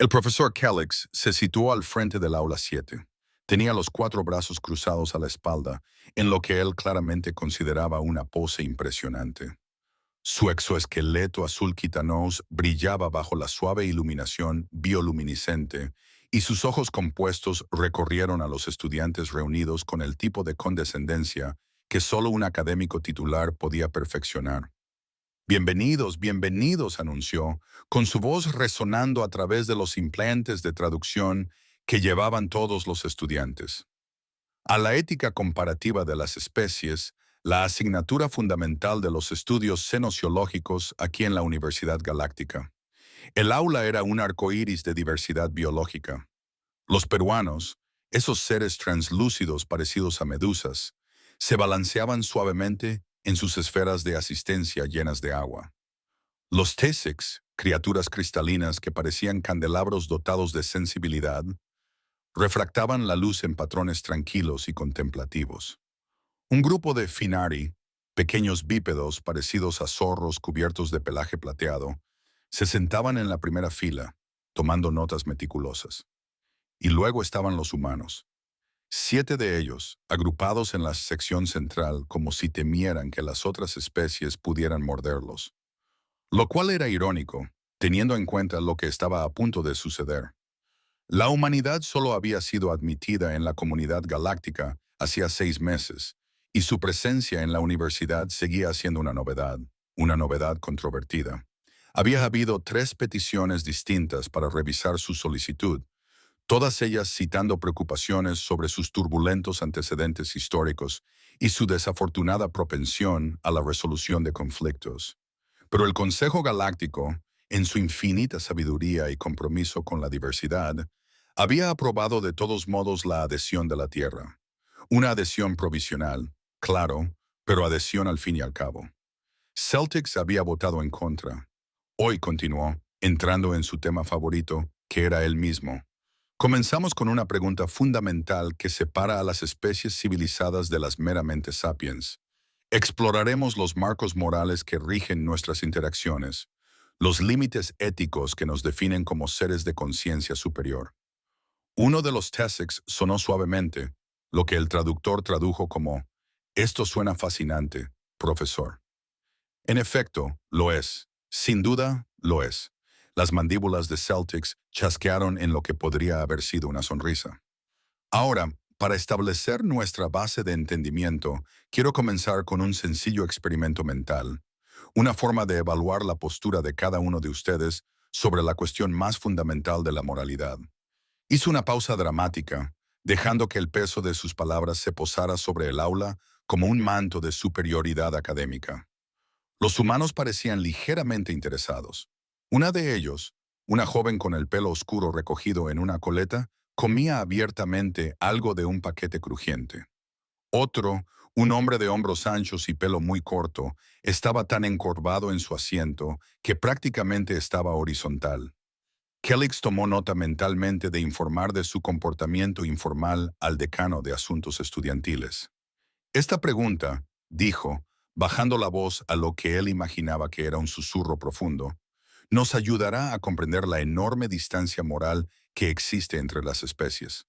El profesor Kellix se situó al frente del aula 7. Tenía los cuatro brazos cruzados a la espalda, en lo que él claramente consideraba una pose impresionante. Su exoesqueleto azul quitanos brillaba bajo la suave iluminación bioluminiscente, y sus ojos compuestos recorrieron a los estudiantes reunidos con el tipo de condescendencia que solo un académico titular podía perfeccionar. Bienvenidos, bienvenidos, anunció, con su voz resonando a través de los implantes de traducción que llevaban todos los estudiantes. A la ética comparativa de las especies, la asignatura fundamental de los estudios cenociológicos aquí en la Universidad Galáctica. El aula era un arcoíris de diversidad biológica. Los peruanos, esos seres translúcidos parecidos a medusas, se balanceaban suavemente en sus esferas de asistencia llenas de agua. Los Tesics, criaturas cristalinas que parecían candelabros dotados de sensibilidad, refractaban la luz en patrones tranquilos y contemplativos. Un grupo de Finari, pequeños bípedos parecidos a zorros cubiertos de pelaje plateado, se sentaban en la primera fila, tomando notas meticulosas. Y luego estaban los humanos. 7 de ellos, agrupados en la sección central como si temieran que las otras especies pudieran morderlos. Lo cual era irónico, teniendo en cuenta lo que estaba a punto de suceder. La humanidad solo había sido admitida en la comunidad galáctica hacía 6 meses, y su presencia en la universidad seguía siendo una novedad controvertida. Había habido 3 peticiones distintas para revisar su solicitud, todas ellas citando preocupaciones sobre sus turbulentos antecedentes históricos y su desafortunada propensión a la resolución de conflictos. Pero el Consejo Galáctico, en su infinita sabiduría y compromiso con la diversidad, había aprobado de todos modos la adhesión de la Tierra. Una adhesión provisional, claro, pero adhesión al fin y al cabo. Celtics había votado en contra. Hoy continuó, entrando en su tema favorito, que era él mismo. Comenzamos con una pregunta fundamental que separa a las especies civilizadas de las meramente sapiens. Exploraremos los marcos morales que rigen nuestras interacciones, los límites éticos que nos definen como seres de conciencia superior. Uno de los Tesics sonó suavemente, lo que el traductor tradujo como, «Esto suena fascinante, profesor». En efecto, lo es. Sin duda, lo es. Las mandíbulas de Celtics chasquearon en lo que podría haber sido una sonrisa. Ahora, para establecer nuestra base de entendimiento, quiero comenzar con un sencillo experimento mental, una forma de evaluar la postura de cada uno de ustedes sobre la cuestión más fundamental de la moralidad. Hizo una pausa dramática, dejando que el peso de sus palabras se posara sobre el aula como un manto de superioridad académica. Los humanos parecían ligeramente interesados. Una de ellos, una joven con el pelo oscuro recogido en una coleta, comía abiertamente algo de un paquete crujiente. Otro, un hombre de hombros anchos y pelo muy corto, estaba tan encorvado en su asiento que prácticamente estaba horizontal. Kellix tomó nota mentalmente de informar de su comportamiento informal al decano de asuntos estudiantiles. Esta pregunta, dijo, bajando la voz a lo que él imaginaba que era un susurro profundo, nos ayudará a comprender la enorme distancia moral que existe entre las especies.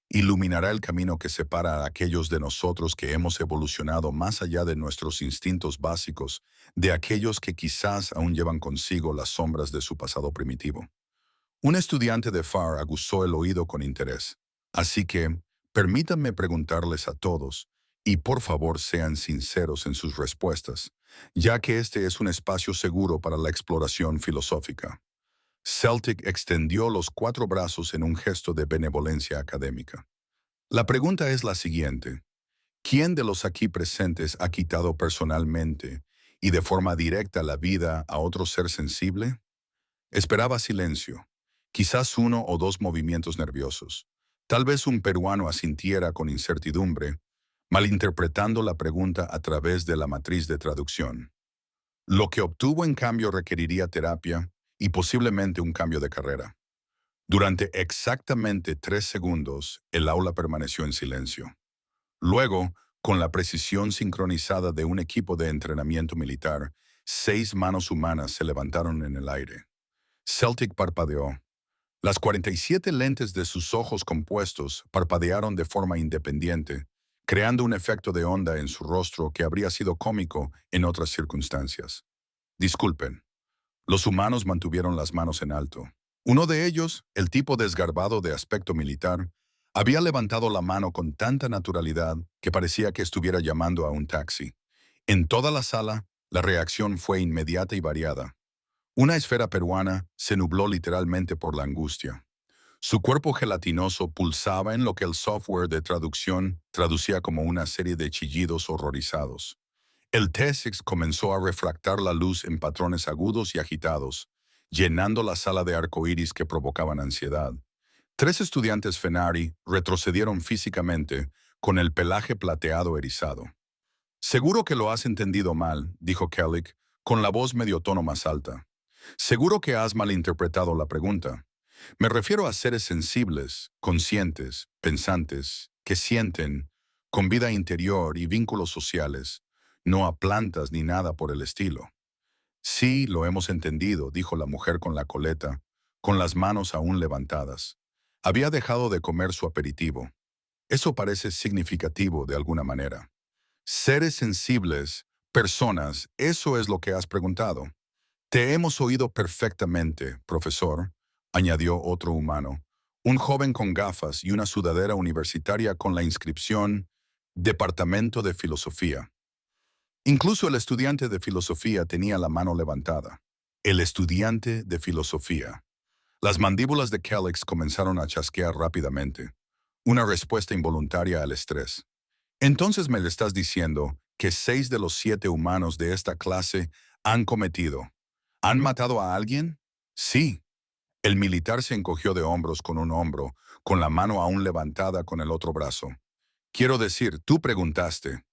Iluminará el camino que separa a aquellos de nosotros que hemos evolucionado más allá de nuestros instintos básicos, de aquellos que quizás aún llevan consigo las sombras de su pasado primitivo. Un estudiante de FAR aguzó el oído con interés. Así que, permítanme preguntarles a todos, y por favor sean sinceros en sus respuestas, ya que este es un espacio seguro para la exploración filosófica. Celtic extendió los 4 brazos en un gesto de benevolencia académica. La pregunta es la siguiente. ¿Quién de los aquí presentes ha quitado personalmente y de forma directa la vida a otro ser sensible? Esperaba silencio. Quizás 1 o 2 movimientos nerviosos. Tal vez un peruano asintiera con incertidumbre, malinterpretando la pregunta a través de la matriz de traducción. Lo que obtuvo en cambio requeriría terapia y posiblemente un cambio de carrera. Durante exactamente 3 segundos, el aula permaneció en silencio. Luego, con la precisión sincronizada de un equipo de entrenamiento militar, 6 manos humanas se levantaron en el aire. Celtic parpadeó. Las 47 lentes de sus ojos compuestos parpadearon de forma independiente, creando un efecto de onda en su rostro que habría sido cómico en otras circunstancias. Disculpen. Los humanos mantuvieron las manos en alto. Uno de ellos, el tipo desgarbado de aspecto militar, había levantado la mano con tanta naturalidad que parecía que estuviera llamando a un taxi. En toda la sala, la reacción fue inmediata y variada. Una esfera peruana se nubló literalmente por la angustia. Su cuerpo gelatinoso pulsaba en lo que el software de traducción traducía como una serie de chillidos horrorizados. El T6 comenzó a refractar la luz en patrones agudos y agitados, llenando la sala de arcoíris que provocaban ansiedad. Tres estudiantes Fenari retrocedieron físicamente, con el pelaje plateado erizado. Seguro que lo has entendido mal, dijo Kellic, con la voz medio tono más alta. Seguro que has malinterpretado la pregunta. Me refiero a seres sensibles, conscientes, pensantes, que sienten, con vida interior y vínculos sociales, no a plantas ni nada por el estilo. Sí, lo hemos entendido, dijo la mujer con la coleta, con las manos aún levantadas. Había dejado de comer su aperitivo. Eso parece significativo de alguna manera. Seres sensibles, personas, eso es lo que has preguntado. Te hemos oído perfectamente, profesor, añadió otro humano, un joven con gafas y una sudadera universitaria con la inscripción Departamento de Filosofía. Incluso el estudiante de filosofía tenía la mano levantada. El estudiante de filosofía. Las mandíbulas de Kellex comenzaron a chasquear rápidamente, una respuesta involuntaria al estrés. Entonces me le estás diciendo que 6 de los 7 humanos de esta clase han cometido. ¿Han matado a alguien? Sí. El militar se encogió de hombros con un hombro, con la mano aún levantada con el otro brazo. Quiero decir, tú preguntaste.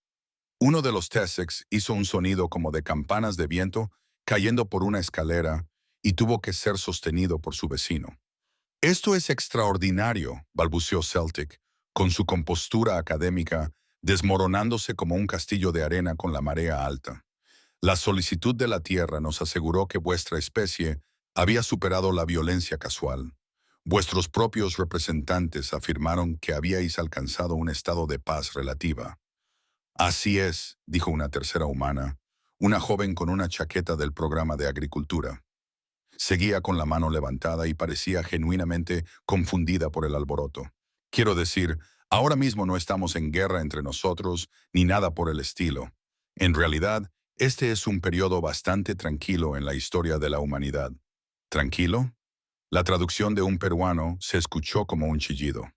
Uno de los Tessex hizo un sonido como de campanas de viento cayendo por una escalera y tuvo que ser sostenido por su vecino. Esto es extraordinario, balbuceó Celtic, con su compostura académica desmoronándose como un castillo de arena con la marea alta. La solicitud de la Tierra nos aseguró que vuestra especie había superado la violencia casual. Vuestros propios representantes afirmaron que habíais alcanzado un estado de paz relativa. Así es, dijo una tercera humana, una joven con una chaqueta del programa de agricultura. Seguía con la mano levantada y parecía genuinamente confundida por el alboroto. Quiero decir, ahora mismo no estamos en guerra entre nosotros ni nada por el estilo. En realidad, este es un periodo bastante tranquilo en la historia de la humanidad. ¿Tranquilo? La traducción de un peruano se escuchó como un chillido.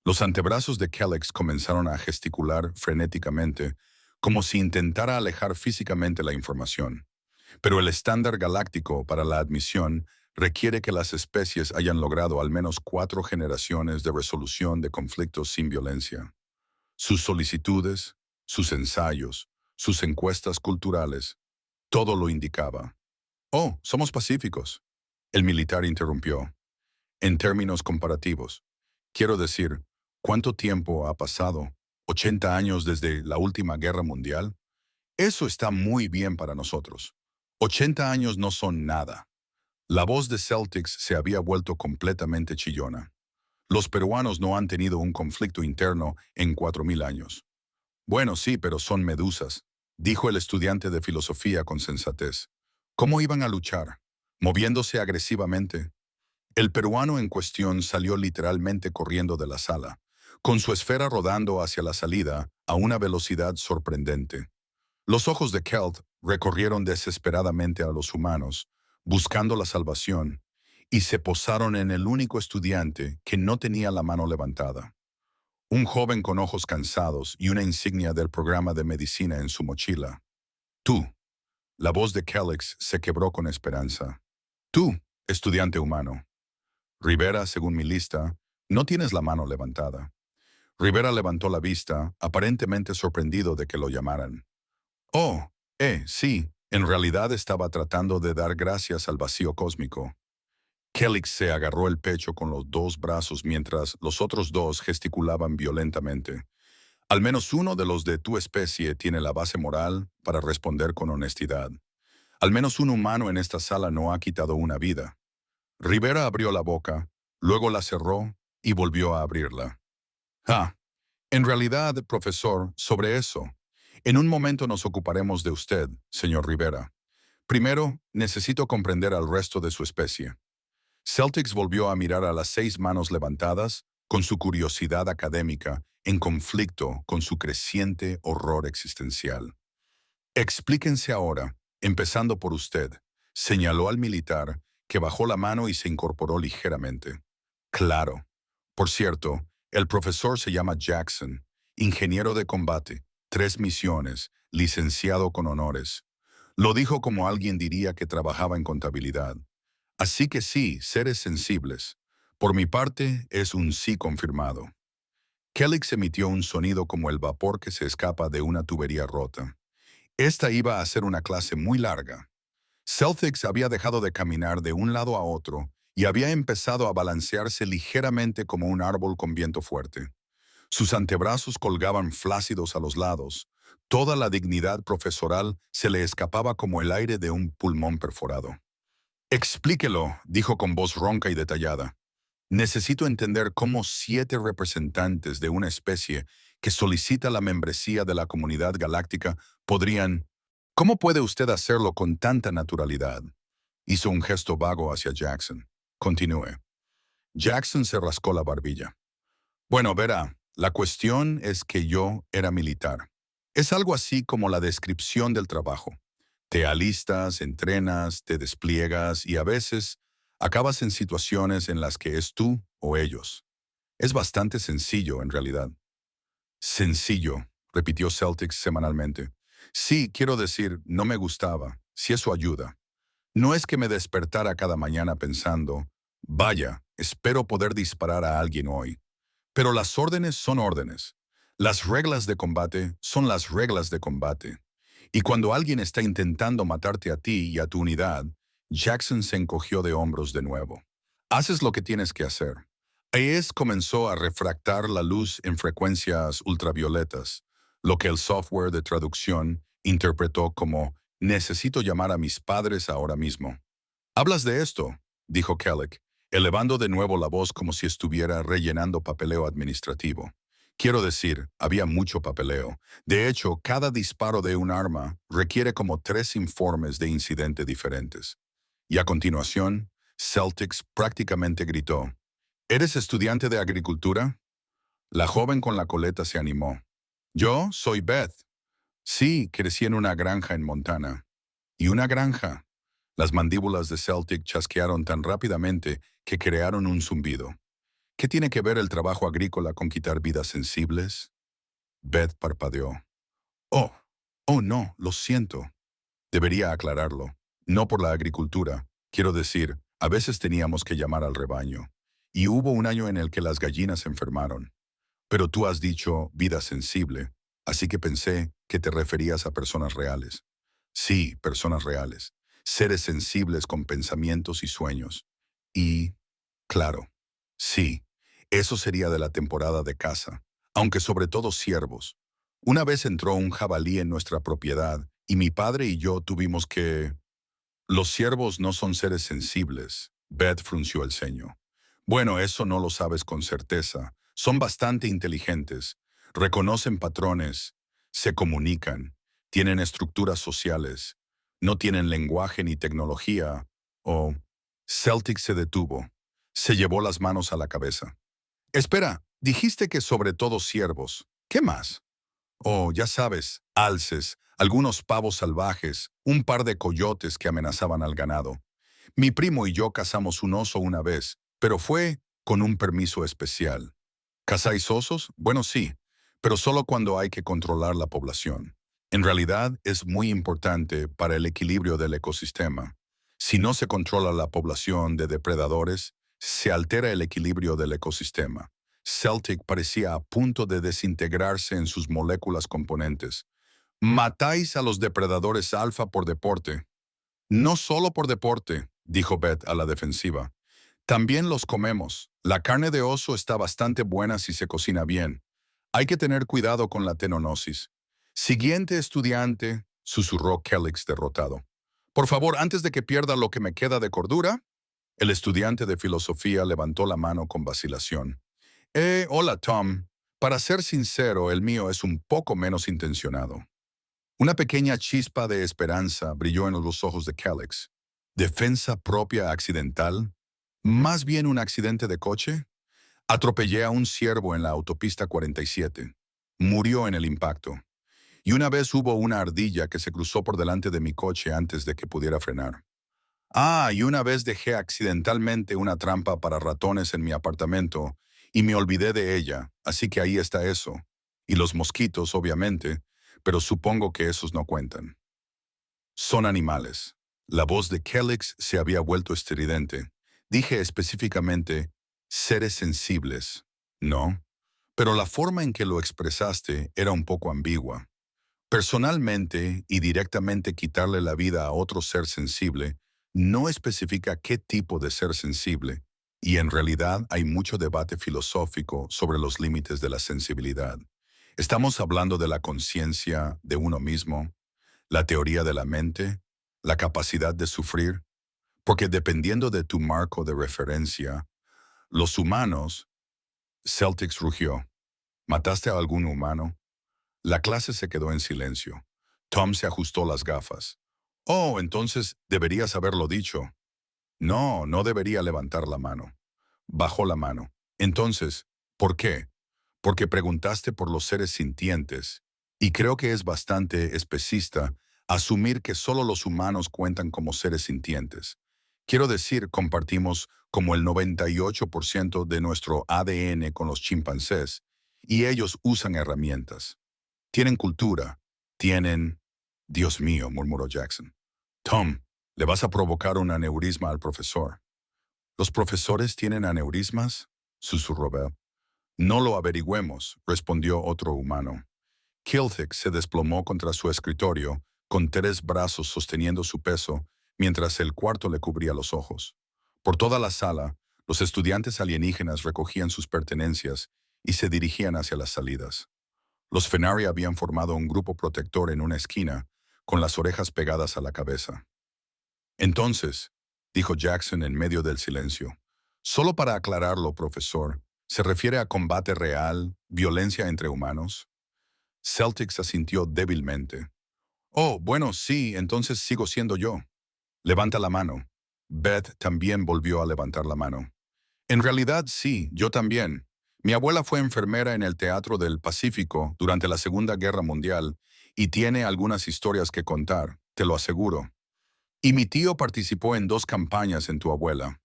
Los antebrazos de Kellex comenzaron a gesticular frenéticamente, como si intentara alejar físicamente la información. Pero el estándar galáctico para la admisión requiere que las especies hayan logrado al menos 4 generaciones de resolución de conflictos sin violencia. Sus solicitudes, sus ensayos, sus encuestas culturales, todo lo indicaba. Oh, somos pacíficos. El militar interrumpió. En términos comparativos, quiero decir, ¿cuánto tiempo ha pasado? ¿80 años desde la última guerra mundial? Eso está muy bien para nosotros. 80 años no son nada. La voz de Celtics se había vuelto completamente chillona. Los peruanos no han tenido un conflicto interno en 4000 años. Bueno, sí, pero son medusas, dijo el estudiante de filosofía con sensatez. ¿Cómo iban a luchar? ¿Moviéndose agresivamente? El peruano en cuestión salió literalmente corriendo de la sala, con su esfera rodando hacia la salida a una velocidad sorprendente. Los ojos de Kelt recorrieron desesperadamente a los humanos, buscando la salvación, y se posaron en el único estudiante que no tenía la mano levantada. Un joven con ojos cansados y una insignia del programa de medicina en su mochila. Tú. La voz de Kellex se quebró con esperanza. Tú, estudiante humano. Rivera, según mi lista, no tienes la mano levantada. Rivera levantó la vista, aparentemente sorprendido de que lo llamaran. Oh, sí, en realidad estaba tratando de dar gracias al vacío cósmico. Kellex se agarró el pecho con los 2 brazos mientras los otros 2 gesticulaban violentamente. Al menos uno de los de tu especie tiene la base moral para responder con honestidad. Al menos un humano en esta sala no ha quitado una vida. Rivera abrió la boca, Luego la cerró y volvió a abrirla. Ah, en realidad, profesor, sobre eso. En un momento nos ocuparemos de usted, señor Rivera. Primero, necesito comprender al resto de su especie. Celtics volvió a mirar a las 6 manos levantadas, con su curiosidad académica, en conflicto con su creciente horror existencial. Explíquense ahora, empezando por usted, señaló al militar, que bajó la mano y se incorporó ligeramente. Claro. Por cierto, el profesor se llama Jackson, ingeniero de combate, 3 misiones, licenciado con honores. Lo dijo como alguien diría que trabajaba en contabilidad. Así que sí, seres sensibles. Por mi parte, es un sí confirmado. Kellix emitió un sonido como el vapor que se escapa de una tubería rota. Esta iba a ser una clase muy larga. Celtics había dejado de caminar de un lado a otro y había empezado a balancearse ligeramente como un árbol con viento fuerte. Sus antebrazos colgaban flácidos a los lados. Toda la dignidad profesoral se le escapaba como el aire de un pulmón perforado. Explíquelo, dijo con voz ronca y detallada. Necesito entender cómo 7 representantes de una especie que solicita la membresía de la comunidad galáctica podrían... ¿Cómo puede usted hacerlo con tanta naturalidad? Hizo un gesto vago hacia Jackson. Continúe. Jackson se rascó la barbilla. Bueno, verá, la cuestión es que yo era militar. Es algo así como la descripción del trabajo. Te alistas, entrenas, te despliegas y a veces acabas en situaciones en las que es tú o ellos. Es bastante sencillo, en realidad. Sencillo, repitió Celtics semanalmente. Sí, quiero decir, no me gustaba, si eso ayuda. No es que me despertara cada mañana pensando, vaya, espero poder disparar a alguien hoy. Pero las órdenes son órdenes. Las reglas de combate son las reglas de combate. Y cuando alguien está intentando matarte a ti y a tu unidad, Jackson se encogió de hombros de nuevo. Haces lo que tienes que hacer. AES comenzó a refractar la luz en frecuencias ultravioletas, lo que el software de traducción interpretó como necesito llamar a mis padres ahora mismo. «¿Hablas de esto?», dijo Kellic, elevando de nuevo la voz como si estuviera rellenando papeleo administrativo. Quiero decir, había mucho papeleo. De hecho, cada disparo de un arma requiere como 3 informes de incidente diferentes. Y a continuación, Celtics prácticamente gritó, «¿Eres estudiante de agricultura?». La joven con la coleta se animó. «Yo soy Beth. Sí, crecí en una granja en Montana». «¿Y una granja?». Las mandíbulas de Celtic chasquearon tan rápidamente que crearon un zumbido. ¿Qué tiene que ver el trabajo agrícola con quitar vidas sensibles? Beth parpadeó. Oh, oh no, lo siento. Debería aclararlo. No por la agricultura. Quiero decir, a veces teníamos que llamar al rebaño. Y hubo un año en el que las gallinas se enfermaron. Pero tú has dicho vida sensible, así que pensé que te referías a personas reales. Sí, personas reales. Seres sensibles con pensamientos y sueños. Y, claro, sí, eso sería de la temporada de caza, aunque sobre todo ciervos. Una vez entró un jabalí en nuestra propiedad y mi padre y yo tuvimos que... Los ciervos no son seres sensibles. Beth frunció el ceño. Bueno, eso no lo sabes con certeza. Son bastante inteligentes. Reconocen patrones. Se comunican. Tienen estructuras sociales. No tienen lenguaje ni tecnología. O... Celtic se detuvo. Se llevó las manos a la cabeza. Espera, dijiste que sobre todo ciervos. ¿Qué más? Oh, ya sabes, alces, algunos pavos salvajes, un par de coyotes que amenazaban al ganado. Mi primo y yo cazamos un oso una vez, pero fue con un permiso especial. ¿Cazáis osos? Bueno, sí, pero solo cuando hay que controlar la población. En realidad es muy importante para el equilibrio del ecosistema. Si no se controla la población de depredadores, se altera el equilibrio del ecosistema. Celtic parecía a punto de desintegrarse en sus moléculas componentes. Matáis a los depredadores alfa por deporte. No solo por deporte, dijo Beth a la defensiva. También los comemos. La carne de oso está bastante buena si se cocina bien. Hay que tener cuidado con la tenonosis. Siguiente estudiante, susurró Kellix derrotado. Por favor, antes de que pierda lo que me queda de cordura. El estudiante de filosofía levantó la mano con vacilación. Hola, Tom. Para ser sincero, el mío es un poco menos intencionado. Una pequeña chispa de esperanza brilló en los ojos de Calix. ¿Defensa propia accidental? ¿Más bien un accidente de coche? Atropellé a un ciervo en la autopista 47. Murió en el impacto. Y una vez hubo una ardilla que se cruzó por delante de mi coche antes de que pudiera frenar. Y una vez dejé accidentalmente una trampa para ratones en mi apartamento y me olvidé de ella, así que ahí está eso. Y los mosquitos, obviamente, pero supongo que esos no cuentan. Son animales. La voz de Kellix se había vuelto estridente. Dije específicamente, seres sensibles. No, pero la forma en que lo expresaste era un poco ambigua. Personalmente y directamente quitarle la vida a otro ser sensible no especifica qué tipo de ser sensible, y en realidad hay mucho debate filosófico sobre los límites de la sensibilidad. Estamos hablando de la conciencia de uno mismo, la teoría de la mente, la capacidad de sufrir, porque dependiendo de tu marco de referencia, los humanos, Celtics rugió. ¿Mataste a algún humano? La clase se quedó en silencio. Tom se ajustó las gafas. Entonces deberías haberlo dicho. No, no debería levantar la mano. Bajó la mano. Entonces, ¿por qué? Porque preguntaste por los seres sintientes, y creo que es bastante especista asumir que solo los humanos cuentan como seres sintientes. Quiero decir, compartimos como el 98% de nuestro ADN con los chimpancés, y ellos usan herramientas. Tienen cultura, tienen... Dios mío, murmuró Jackson. Tom, le vas a provocar un aneurisma al profesor. ¿Los profesores tienen aneurismas? Susurró Bell. No lo averigüemos, respondió otro humano. Kiltick se desplomó contra su escritorio, con 3 brazos sosteniendo su peso, mientras el cuarto le cubría los ojos. Por toda la sala, los estudiantes alienígenas recogían sus pertenencias y se dirigían hacia las salidas. Los Fenari habían formado un grupo protector en una esquina, con las orejas pegadas a la cabeza. Entonces, dijo Jackson en medio del silencio, solo para aclararlo, profesor, ¿se refiere a combate real, violencia entre humanos? Celtics asintió débilmente. Bueno, sí, entonces sigo siendo yo. Levanta la mano. Beth también volvió a levantar la mano. En realidad, sí, yo también. Mi abuela fue enfermera en el Teatro del Pacífico durante la Segunda Guerra Mundial y tiene algunas historias que contar, te lo aseguro. Y mi tío participó en 2 campañas en tu abuela.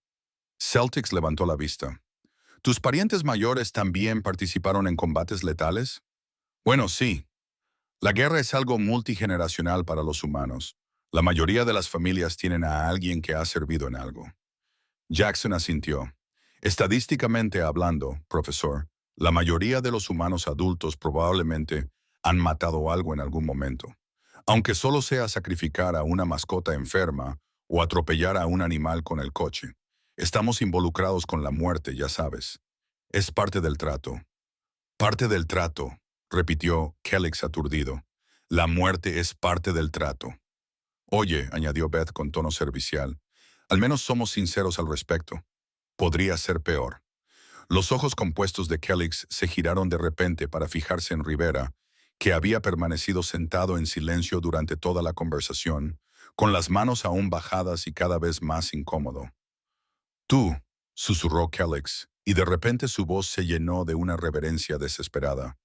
Celtics levantó la vista. ¿Tus parientes mayores también participaron en combates letales? Bueno, sí. La guerra es algo multigeneracional para los humanos. La mayoría de las familias tienen a alguien que ha servido en algo. Jackson asintió. Estadísticamente hablando, profesor, la mayoría de los humanos adultos probablemente han matado algo en algún momento. Aunque solo sea sacrificar a una mascota enferma o atropellar a un animal con el coche. Estamos involucrados con la muerte, ya sabes. Es parte del trato. Parte del trato, repitió Kellix aturdido. La muerte es parte del trato. Oye, añadió Beth con tono servicial, al menos somos sinceros al respecto. Podría ser peor. Los ojos compuestos de Kellix se giraron de repente para fijarse en Rivera, que había permanecido sentado en silencio durante toda la conversación, con las manos aún bajadas y cada vez más incómodo. Tú, susurró Kellix, y de repente su voz se llenó de una reverencia desesperada.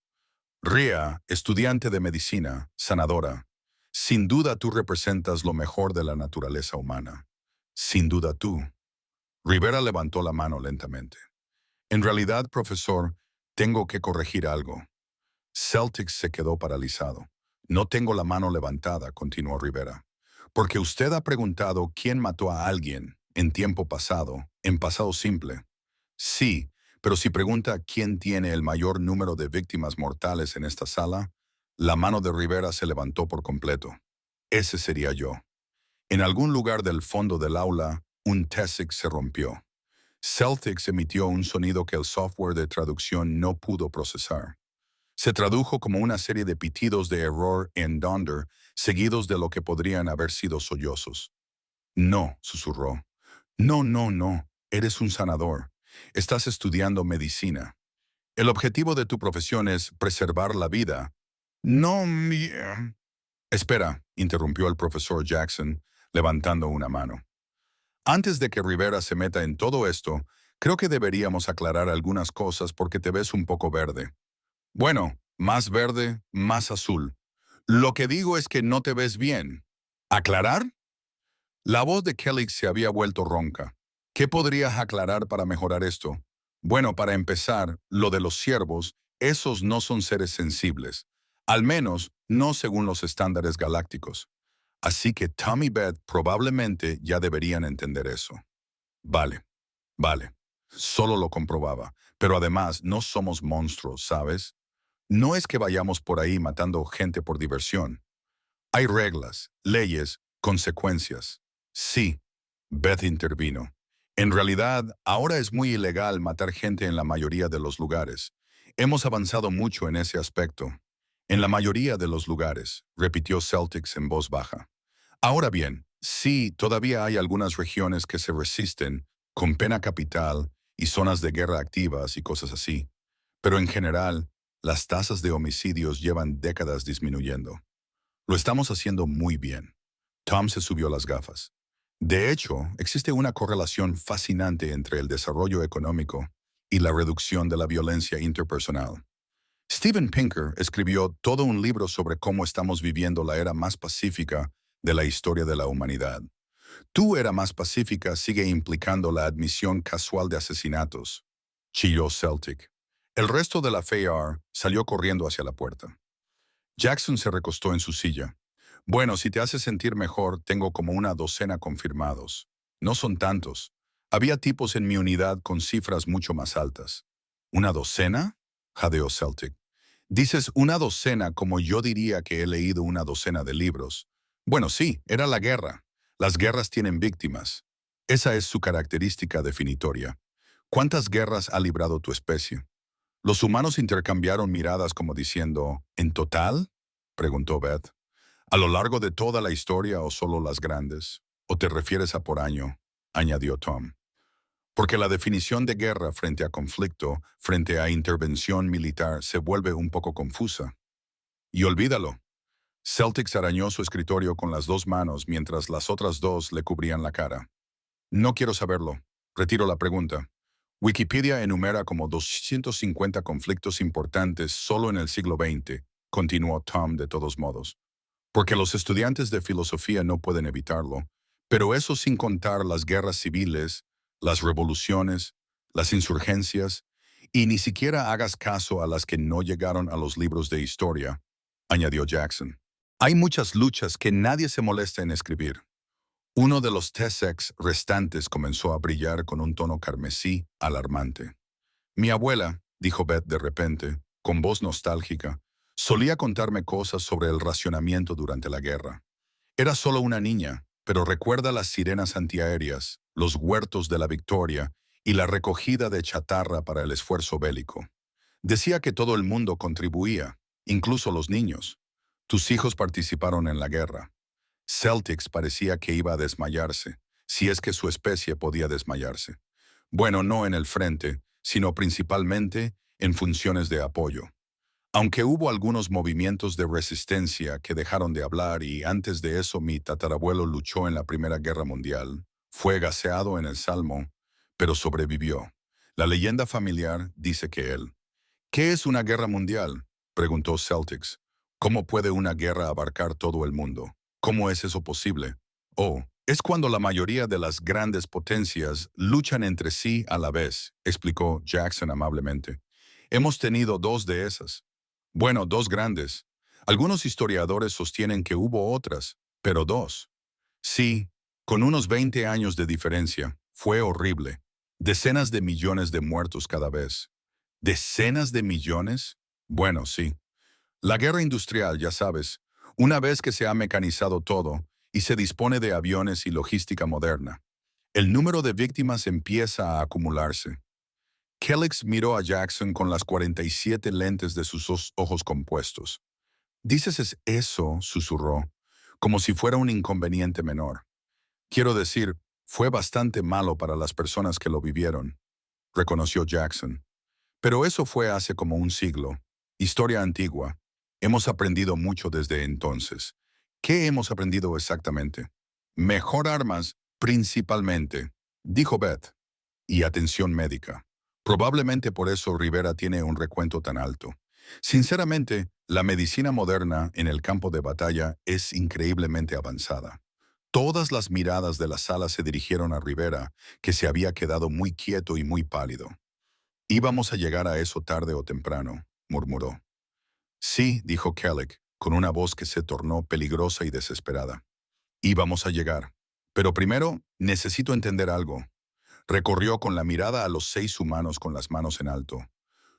Ria, estudiante de medicina, sanadora, sin duda tú representas lo mejor de la naturaleza humana. Sin duda tú. Rivera levantó la mano lentamente. En realidad, profesor, tengo que corregir algo. Celtics se quedó paralizado. No tengo la mano levantada, continuó Rivera, porque usted ha preguntado quién mató a alguien en tiempo pasado, en pasado simple. Sí, pero si pregunta quién tiene el mayor número de víctimas mortales en esta sala, la mano de Rivera se levantó por completo. Ese sería yo. En algún lugar del fondo del aula, un TESIC se rompió. Celtics emitió un sonido que el software de traducción no pudo procesar. Se tradujo como una serie de pitidos de error en Donder, seguidos de lo que podrían haber sido sollozos. No, susurró. No, no, no. Eres un sanador. Estás estudiando medicina. El objetivo de tu profesión es preservar la vida. No, Espera, interrumpió el profesor Jackson, levantando una mano. Antes de que Rivera se meta en todo esto, creo que deberíamos aclarar algunas cosas porque te ves un poco verde. Bueno, más verde, más azul. Lo que digo es que no te ves bien. ¿Aclarar? La voz de Kelly se había vuelto ronca. ¿Qué podrías aclarar para mejorar esto? Bueno, para empezar, lo de los ciervos, esos no son seres sensibles. Al menos, no según los estándares galácticos. Así que Tom y Beth probablemente ya deberían entender eso. Vale, vale. Solo lo comprobaba. Pero además, no somos monstruos, ¿sabes? No es que vayamos por ahí matando gente por diversión. Hay reglas, leyes, consecuencias. Sí, Beth intervino. En realidad, ahora es muy ilegal matar gente en la mayoría de los lugares. Hemos avanzado mucho en ese aspecto. En la mayoría de los lugares, repitió Celtics en voz baja. Ahora bien, sí, todavía hay algunas regiones que se resisten, con pena capital y zonas de guerra activas y cosas así. Pero en general, las tasas de homicidios llevan décadas disminuyendo. Lo estamos haciendo muy bien. Tom se subió las gafas. De hecho, existe una correlación fascinante entre el desarrollo económico y la reducción de la violencia interpersonal. Steven Pinker escribió todo un libro sobre cómo estamos viviendo la era más pacífica de la historia de la humanidad. Tu era más pacífica sigue implicando la admisión casual de asesinatos, chilló Celtic. El resto de la FAR salió corriendo hacia la puerta. Jackson se recostó en su silla. Bueno, si te hace sentir mejor, tengo como una docena confirmados. No son tantos. Había tipos en mi unidad con cifras mucho más altas. ¿Una docena? Jadeó Celtic. Dices una docena como yo diría que he leído una docena de libros. Bueno, sí, era la guerra. Las guerras tienen víctimas. Esa es su característica definitoria. ¿Cuántas guerras ha librado tu especie? Los humanos intercambiaron miradas como diciendo, ¿en total? Preguntó Beth. ¿A lo largo de toda la historia o solo las grandes? ¿O te refieres a por año? Añadió Tom. Porque la definición de guerra frente a conflicto, frente a intervención militar, se vuelve un poco confusa. Y olvídalo. Celtics arañó su escritorio con las dos manos mientras las otras dos le cubrían la cara. No quiero saberlo. Retiro la pregunta. Wikipedia enumera como 250 conflictos importantes solo en el siglo XX, continuó Tom de todos modos, porque los estudiantes de filosofía no pueden evitarlo, pero eso sin contar las guerras civiles, las revoluciones, las insurgencias, y ni siquiera hagas caso a las que no llegaron a los libros de historia, añadió Jackson. Hay muchas luchas que nadie se molesta en escribir. Uno de los Tessex restantes comenzó a brillar con un tono carmesí alarmante. Mi abuela, dijo Beth de repente, con voz nostálgica, solía contarme cosas sobre el racionamiento durante la guerra. Era solo una niña, pero recuerda las sirenas antiaéreas, los huertos de la Victoria y la recogida de chatarra para el esfuerzo bélico. Decía que todo el mundo contribuía, incluso los niños. Tus hijos participaron en la guerra. Celtics parecía que iba a desmayarse, si es que su especie podía desmayarse. Bueno, no en el frente, sino principalmente en funciones de apoyo. Aunque hubo algunos movimientos de resistencia que dejaron de hablar y antes de eso mi tatarabuelo luchó en la Primera Guerra Mundial, fue gaseado en el Salmo, pero sobrevivió. La leyenda familiar dice que él. ¿Qué es una guerra mundial?, preguntó Celtics. ¿Cómo puede una guerra abarcar todo el mundo? ¿Cómo es eso posible? Oh, es cuando la mayoría de las grandes potencias luchan entre sí a la vez, explicó Jackson amablemente. Hemos tenido dos de esas. Bueno, dos grandes. Algunos historiadores sostienen que hubo otras, pero dos. Sí, con unos 20 años de diferencia. Fue horrible. Decenas de millones de muertos cada vez. ¿Decenas de millones? Bueno, sí. La guerra industrial, ya sabes, una vez que se ha mecanizado todo y se dispone de aviones y logística moderna, el número de víctimas empieza a acumularse. Kellix miró a Jackson con las 47 lentes de sus ojos compuestos. «¿Dices eso?», susurró, como si fuera un inconveniente menor. «Quiero decir, Fue bastante malo para las personas que lo vivieron, reconoció Jackson. Pero eso fue hace como un siglo. Historia antigua. Hemos aprendido mucho desde entonces. ¿Qué hemos aprendido exactamente? Mejor armas, principalmente, dijo Beth. Y atención médica. Probablemente por eso Rivera tiene un recuento tan alto. Sinceramente, la medicina moderna en el campo de batalla es increíblemente avanzada. Todas las miradas de la sala se dirigieron a Rivera, que se había quedado muy quieto y muy pálido. Íbamos a llegar a eso tarde o temprano, murmuró. Sí, dijo Kellic, con una voz que se tornó peligrosa y desesperada. Íbamos a llegar. Pero primero, necesito entender algo. Recorrió con la mirada a los 6 humanos con las manos en alto.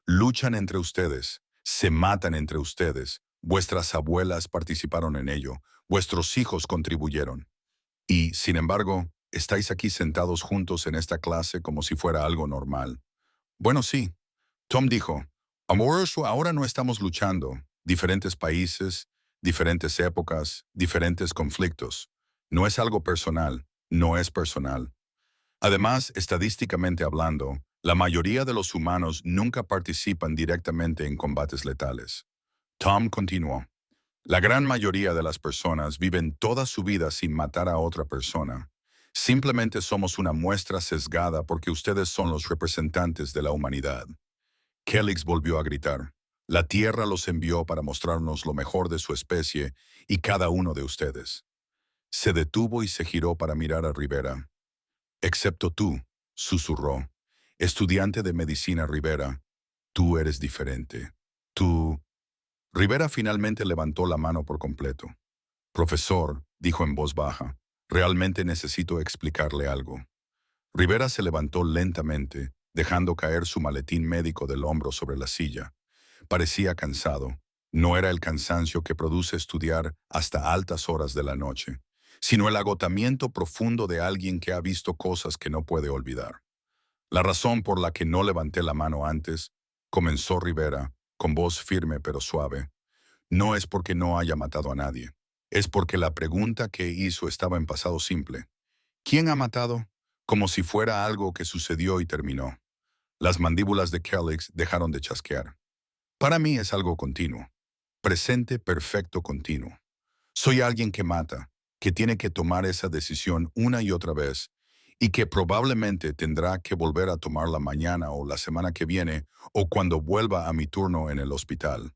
Luchan entre ustedes, se matan entre ustedes. Vuestras abuelas participaron en ello, vuestros hijos contribuyeron. Y, sin embargo, estáis aquí sentados juntos en esta clase como si fuera algo normal. Bueno, sí, Tom dijo, amoroso, ahora no estamos luchando. Diferentes países, diferentes épocas, diferentes conflictos. No es algo personal, no es personal. Además, estadísticamente hablando, la mayoría de los humanos nunca participan directamente en combates letales. Tom continuó. La gran mayoría de las personas viven toda su vida sin matar a otra persona. Simplemente somos una muestra sesgada porque ustedes son los representantes de la humanidad. Kellix volvió a gritar. La Tierra los envió para mostrarnos lo mejor de su especie y cada uno de ustedes. Se detuvo y se giró para mirar a Rivera. Excepto tú, susurró. Estudiante de medicina Rivera, tú eres diferente. Tú... Rivera finalmente levantó la mano por completo. Profesor, dijo en voz baja, realmente necesito explicarle algo. Rivera se levantó lentamente, dejando caer su maletín médico del hombro sobre la silla. Parecía cansado. No era el cansancio que produce estudiar hasta altas horas de la noche, sino el agotamiento profundo de alguien que ha visto cosas que no puede olvidar. La razón por la que no levanté la mano antes, comenzó Rivera, con voz firme pero suave, no es porque no haya matado a nadie. Es porque la pregunta que hizo estaba en pasado simple. ¿Quién ha matado? Como si fuera algo que sucedió y terminó. Las mandíbulas de Kellix dejaron de chasquear. Para mí es algo continuo. Presente perfecto continuo. Soy alguien que mata, que tiene que tomar esa decisión una y otra vez, y que probablemente tendrá que volver a tomarla mañana o la semana que viene, o cuando vuelva a mi turno en el hospital.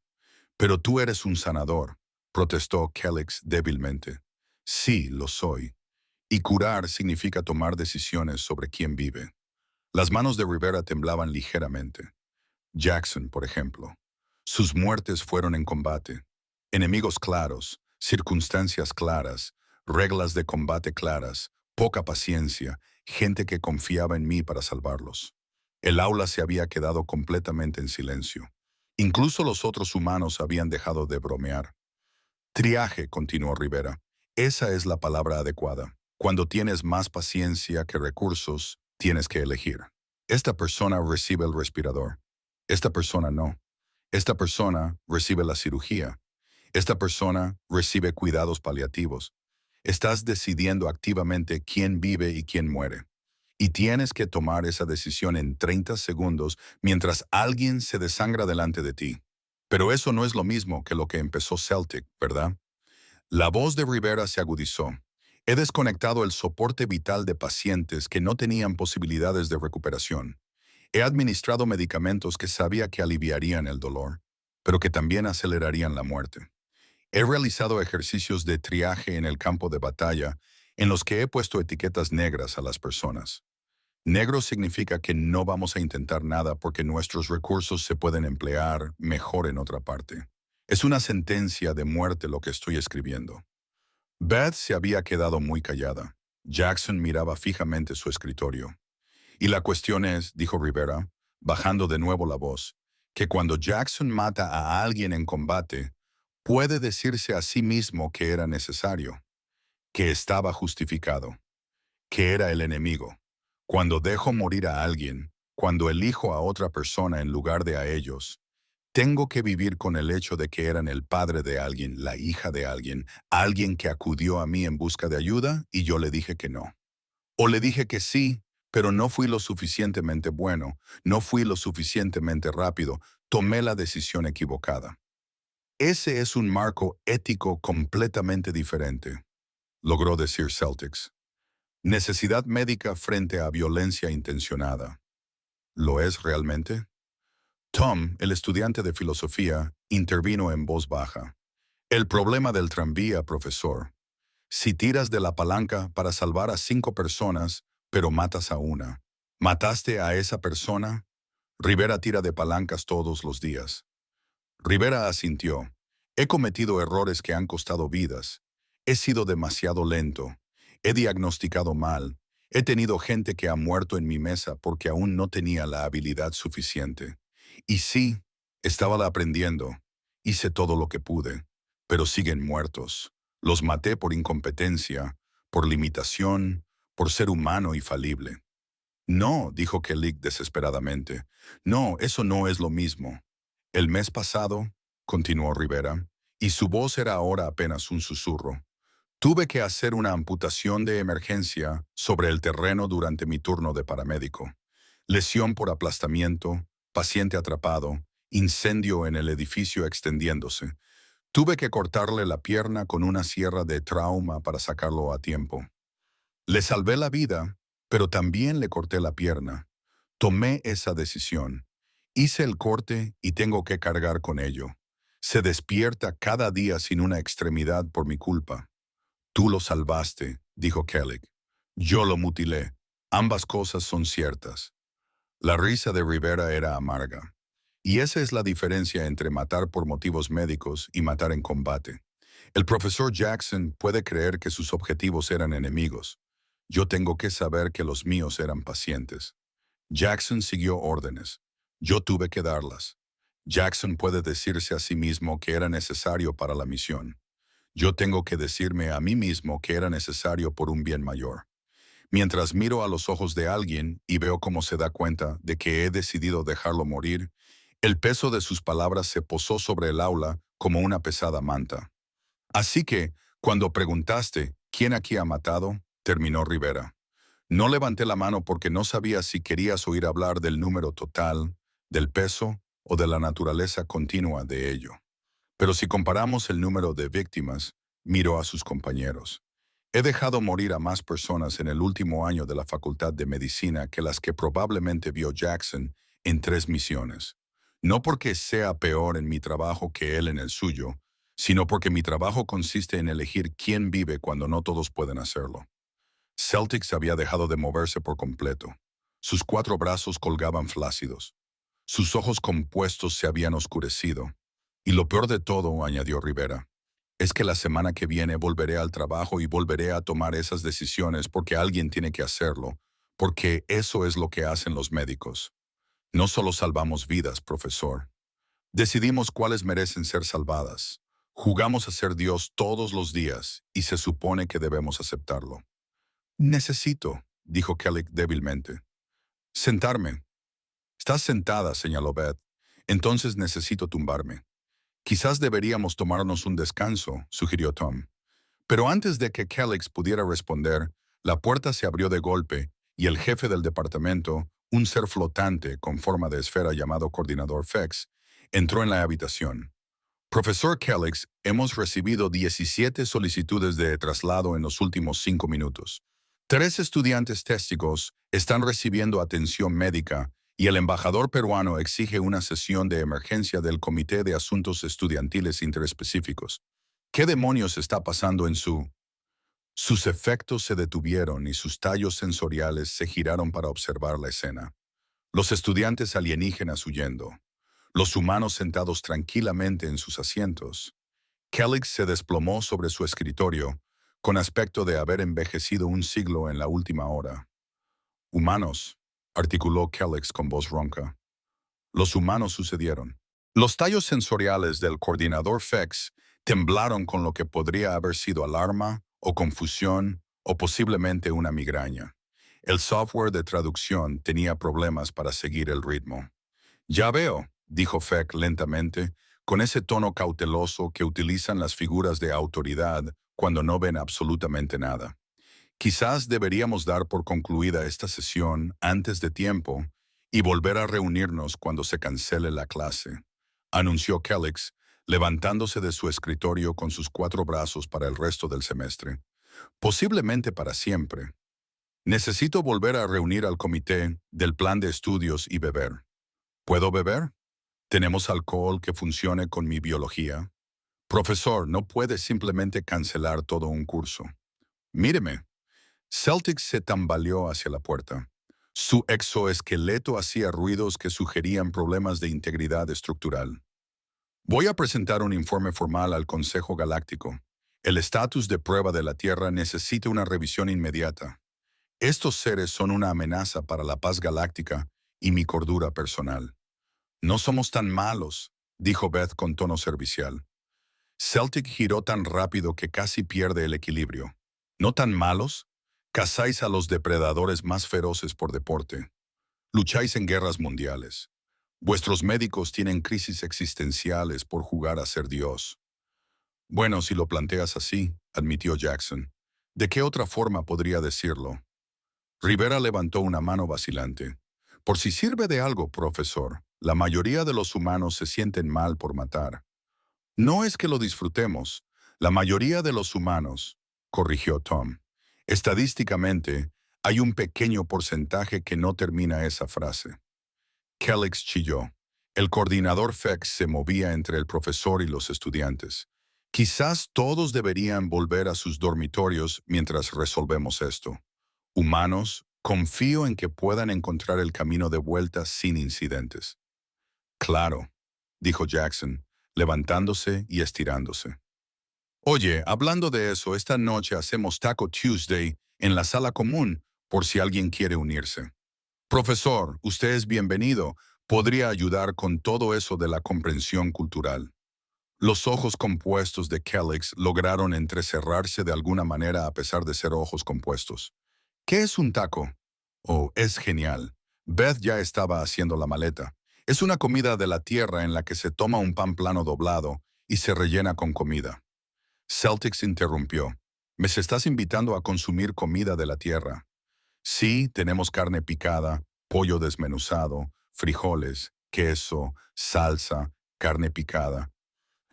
Pero tú eres un sanador, protestó Kellix débilmente. Sí, lo soy. Y curar significa tomar decisiones sobre quién vive. Las manos de Rivera temblaban ligeramente. Jackson, por ejemplo. Sus muertes fueron en combate. Enemigos claros, circunstancias claras, reglas de combate claras, poca paciencia, gente que confiaba en mí para salvarlos. El aula se había quedado completamente en silencio. Incluso los otros humanos habían dejado de bromear. Triaje, continuó Rivera. Esa es la palabra adecuada. Cuando tienes más paciencia que recursos, tienes que elegir. Esta persona recibe el respirador. Esta persona no. Esta persona recibe la cirugía. Esta persona recibe cuidados paliativos. Estás decidiendo activamente quién vive y quién muere. Y tienes que tomar esa decisión en 30 segundos mientras alguien se desangra delante de ti. Pero eso no es lo mismo que lo que empezó Celtic, ¿verdad? La voz de Rivera se agudizó. He desconectado el soporte vital de pacientes que no tenían posibilidades de recuperación. He administrado medicamentos que sabía que aliviarían el dolor, pero que también acelerarían la muerte. He realizado ejercicios de triaje en el campo de batalla en los que he puesto etiquetas negras a las personas. Negro significa que no vamos a intentar nada porque nuestros recursos se pueden emplear mejor en otra parte. Es una sentencia de muerte lo que estoy escribiendo. Beth se había quedado muy callada. Jackson miraba fijamente su escritorio. Y la cuestión es, dijo Rivera, bajando de nuevo la voz, que cuando Jackson mata a alguien en combate, puede decirse a sí mismo que era necesario, que estaba justificado, que era el enemigo. Cuando dejo morir a alguien, cuando elijo a otra persona en lugar de a ellos, tengo que vivir con el hecho de que eran el padre de alguien, la hija de alguien, alguien que acudió a mí en busca de ayuda y yo le dije que no. O le dije que sí, pero no fui lo suficientemente bueno, no fui lo suficientemente rápido, tomé la decisión equivocada. Ese es un marco ético completamente diferente, logró decir Celtics. Necesidad médica frente a violencia intencionada. ¿Lo es realmente? Tom, el estudiante de filosofía, intervino en voz baja. El problema del tranvía, profesor. Si tiras de la palanca para salvar a 5 personas, pero matas a una. ¿Mataste a esa persona? Rivera tira de palancas todos los días. Rivera asintió. He cometido errores que han costado vidas. He sido demasiado lento. He diagnosticado mal. He tenido gente que ha muerto en mi mesa porque aún no tenía la habilidad suficiente. Y sí, estaba aprendiendo. Hice todo lo que pude, pero siguen muertos. Los maté por incompetencia, por limitación, por ser humano y falible. No, dijo Kelly desesperadamente. No, eso no es lo mismo. El mes pasado, continuó Rivera, y su voz era ahora apenas un susurro, tuve que hacer una amputación de emergencia sobre el terreno durante mi turno de paramédico. Lesión por aplastamiento, paciente atrapado, incendio en el edificio extendiéndose. Tuve que cortarle la pierna con una sierra de trauma para sacarlo a tiempo. Le salvé la vida, pero también le corté la pierna. Tomé esa decisión. Hice el corte y tengo que cargar con ello. Se despierta cada día sin una extremidad por mi culpa. Tú lo salvaste, dijo Kelly. Yo lo mutilé. Ambas cosas son ciertas. La risa de Rivera era amarga. Y esa es la diferencia entre matar por motivos médicos y matar en combate. El profesor Jackson puede creer que sus objetivos eran enemigos. Yo tengo que saber que los míos eran pacientes. Jackson siguió órdenes. Yo tuve que darlas. Jackson puede decirse a sí mismo que era necesario para la misión. Yo tengo que decirme a mí mismo que era necesario por un bien mayor. Mientras miro a los ojos de alguien y veo cómo se da cuenta de que he decidido dejarlo morir, el peso de sus palabras se posó sobre el aula como una pesada manta. Así que, cuando preguntaste, ¿quién aquí ha matado?, terminó Rivera. No levanté la mano porque no sabía si querías oír hablar del número total, del peso o de la naturaleza continua de ello. Pero si comparamos el número de víctimas, miro a sus compañeros. He dejado morir a más personas en el último año de la Facultad de Medicina que las que probablemente vio Jackson en 3 misiones. No porque sea peor en mi trabajo que él en el suyo, sino porque mi trabajo consiste en elegir quién vive cuando no todos pueden hacerlo. Celtics había dejado de moverse por completo. Sus 4 brazos colgaban flácidos. Sus ojos compuestos se habían oscurecido. Y lo peor de todo, añadió Rivera, es que la semana que viene volveré al trabajo y volveré a tomar esas decisiones porque alguien tiene que hacerlo, porque eso es lo que hacen los médicos. No solo salvamos vidas, profesor. Decidimos cuáles merecen ser salvadas. Jugamos a ser Dios todos los días y se supone que debemos aceptarlo. Necesito, dijo Kelly débilmente. Sentarme. Estás sentada, señaló Beth. Entonces necesito tumbarme. Quizás deberíamos tomarnos un descanso, sugirió Tom. Pero antes de que Kellex pudiera responder, la puerta se abrió de golpe y el jefe del departamento, un ser flotante con forma de esfera llamado Coordinador FEX, entró en la habitación. Profesor Kellex, hemos recibido 17 solicitudes de traslado en los últimos 5 minutos. 3 estudiantes testigos están recibiendo atención médica y el embajador peruano exige una sesión de emergencia del Comité de Asuntos Estudiantiles Interespecíficos. ¿Qué demonios está pasando en su...? Sus efectos se detuvieron y sus tallos sensoriales se giraron para observar la escena. Los estudiantes alienígenas huyendo. Los humanos sentados tranquilamente en sus asientos. Kellex se desplomó sobre su escritorio, con aspecto de haber envejecido un siglo en la última hora. Humanos, articuló Kellex con voz ronca. Los humanos sucedieron. Los tallos sensoriales del coordinador FEX temblaron con lo que podría haber sido alarma o confusión o posiblemente una migraña. El software de traducción tenía problemas para seguir el ritmo. Ya veo, dijo FEC lentamente, con ese tono cauteloso que utilizan las figuras de autoridad cuando no ven absolutamente nada. Quizás deberíamos dar por concluida esta sesión antes de tiempo y volver a reunirnos cuando se cancele la clase, anunció Kellix, levantándose de su escritorio con sus 4 brazos para el resto del semestre. Posiblemente para siempre. Necesito volver a reunir al comité del plan de estudios y beber. ¿Puedo beber? ¿Tenemos alcohol que funcione con mi biología? Profesor, no puede simplemente cancelar todo un curso. Míreme. Celtic se tambaleó hacia la puerta. Su exoesqueleto hacía ruidos que sugerían problemas de integridad estructural. Voy a presentar un informe formal al Consejo Galáctico. El estatus de prueba de la Tierra necesita una revisión inmediata. Estos seres son una amenaza para la paz galáctica y mi cordura personal. No somos tan malos, dijo Beth con tono servicial. Celtic giró tan rápido que casi pierde el equilibrio. ¿No tan malos? Cazáis a los depredadores más feroces por deporte. Lucháis en guerras mundiales. Vuestros médicos tienen crisis existenciales por jugar a ser Dios. Bueno, si lo planteas así, admitió Jackson. ¿De qué otra forma podría decirlo? Rivera levantó una mano vacilante. Por si sirve de algo, profesor, la mayoría de los humanos se sienten mal por matar. No es que lo disfrutemos. La mayoría de los humanos, corrigió Tom. Estadísticamente, hay un pequeño porcentaje que no termina esa frase. Kellix chilló. El coordinador FEX se movía entre el profesor y los estudiantes. Quizás todos deberían volver a sus dormitorios mientras resolvemos esto. Humanos, confío en que puedan encontrar el camino de vuelta sin incidentes. Claro, dijo Jackson, levantándose y estirándose. Oye, hablando de eso, esta noche hacemos Taco Tuesday en la sala común, por si alguien quiere unirse. Profesor, usted es bienvenido. Podría ayudar con todo eso de la comprensión cultural. Los ojos compuestos de Kellix lograron entrecerrarse de alguna manera a pesar de ser ojos compuestos. ¿Qué es un taco? Oh, es genial. Beth ya estaba haciendo la maleta. Es una comida de la tierra en la que se toma un pan plano doblado y se rellena con comida. Celtics interrumpió. ¿Me estás invitando a consumir comida de la tierra? Sí, tenemos carne picada, pollo desmenuzado, frijoles, queso, salsa, carne picada.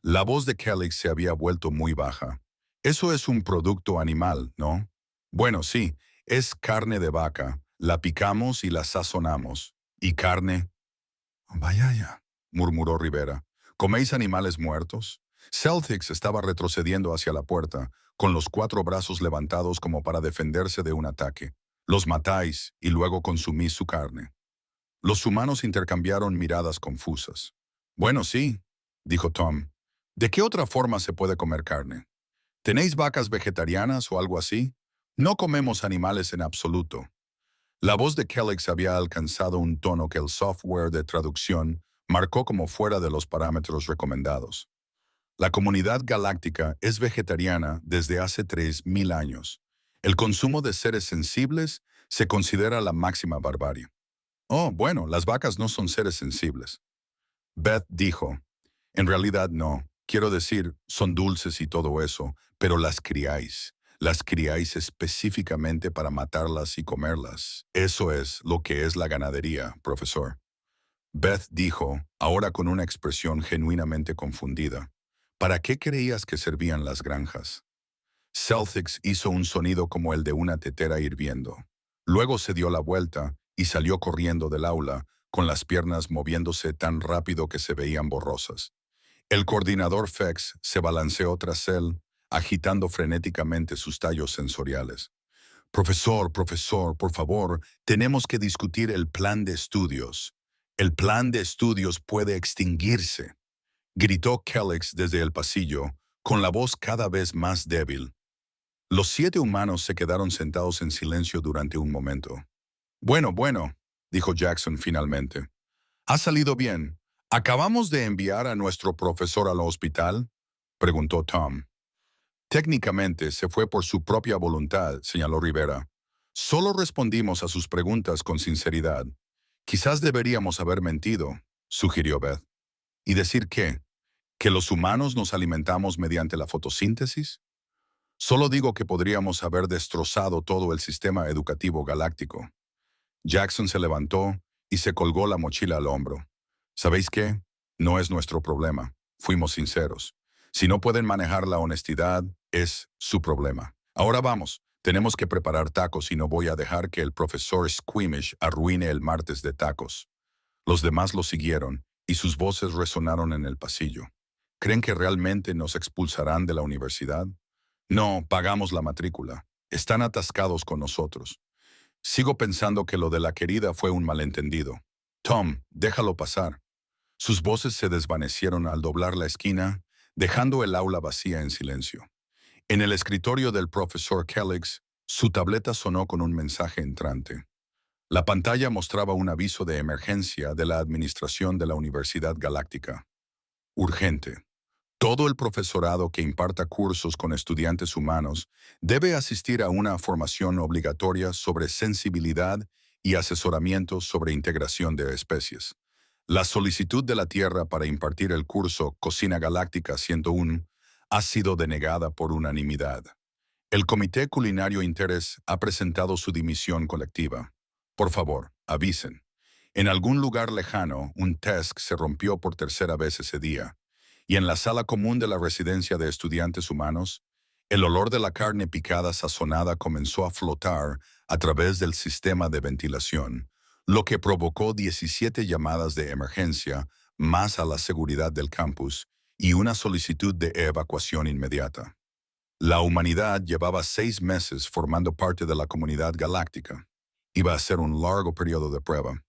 La voz de Kellix se había vuelto muy baja. Eso es un producto animal, ¿no? Bueno, sí, es carne de vaca. La picamos y la sazonamos. ¿Y carne? Vaya ya, murmuró Rivera. ¿Coméis animales muertos? Celtics estaba retrocediendo hacia la puerta, con los 4 brazos levantados como para defenderse de un ataque. Los matáis y luego consumís su carne. Los humanos intercambiaron miradas confusas. Bueno, sí, dijo Tom. ¿De qué otra forma se puede comer carne? ¿Tenéis vacas vegetarianas o algo así? No comemos animales en absoluto. La voz de Kellix había alcanzado un tono que el software de traducción marcó como fuera de los parámetros recomendados. La comunidad galáctica es vegetariana desde hace 3000 años. El consumo de seres sensibles se considera la máxima barbarie. Oh, bueno, las vacas no son seres sensibles. Beth dijo, en realidad no. Quiero decir, son dulces y todo eso, pero las criáis. Las criáis específicamente para matarlas y comerlas. Eso es lo que es la ganadería, profesor. Beth dijo, ahora con una expresión genuinamente confundida. ¿Para qué creías que servían las granjas? Celtics hizo un sonido como el de una tetera hirviendo. Luego se dio la vuelta y salió corriendo del aula, con las piernas moviéndose tan rápido que se veían borrosas. El coordinador FEX se balanceó tras él, agitando frenéticamente sus tallos sensoriales. Profesor, por favor, tenemos que discutir el plan de estudios. El plan de estudios puede extinguirse, gritó Kellix desde el pasillo, con la voz cada vez más débil. Los 7 humanos se quedaron sentados en silencio durante un momento. Bueno, dijo Jackson finalmente. Ha salido bien. ¿Acabamos de enviar a nuestro profesor al hospital? Preguntó Tom. Técnicamente se fue por su propia voluntad, señaló Rivera. Solo respondimos a sus preguntas con sinceridad. Quizás deberíamos haber mentido, sugirió Beth. ¿Y decir qué? ¿Que los humanos nos alimentamos mediante la fotosíntesis? Solo digo que podríamos haber destrozado todo el sistema educativo galáctico. Jackson se levantó y se colgó la mochila al hombro. ¿Sabéis qué? No es nuestro problema. Fuimos sinceros. Si no pueden manejar la honestidad, es su problema. Ahora vamos. Tenemos que preparar tacos y no voy a dejar que el profesor Squeamish arruine el martes de tacos. Los demás lo siguieron y sus voces resonaron en el pasillo. ¿Creen que realmente nos expulsarán de la universidad? No, pagamos la matrícula. Están atascados con nosotros. Sigo pensando que lo de la querida fue un malentendido. Tom, déjalo pasar. Sus voces se desvanecieron al doblar la esquina, dejando el aula vacía en silencio. En el escritorio del profesor Kellogg, su tableta sonó con un mensaje entrante. La pantalla mostraba un aviso de emergencia de la administración de la Universidad Galáctica. Urgente. Todo el profesorado que imparta cursos con estudiantes humanos debe asistir a una formación obligatoria sobre sensibilidad y asesoramiento sobre integración de especies. La solicitud de la Tierra para impartir el curso Cocina Galáctica 101 ha sido denegada por unanimidad. El Comité Culinario Interes ha presentado su dimisión colectiva. Por favor, avisen. En algún lugar lejano, un test se rompió por tercera vez ese día, y en la sala común de la residencia de estudiantes humanos, el olor de la carne picada sazonada comenzó a flotar a través del sistema de ventilación, lo que provocó 17 llamadas de emergencia más a la seguridad del campus y una solicitud de evacuación inmediata. La humanidad llevaba 6 meses formando parte de la comunidad galáctica. Iba a ser un largo periodo de prueba.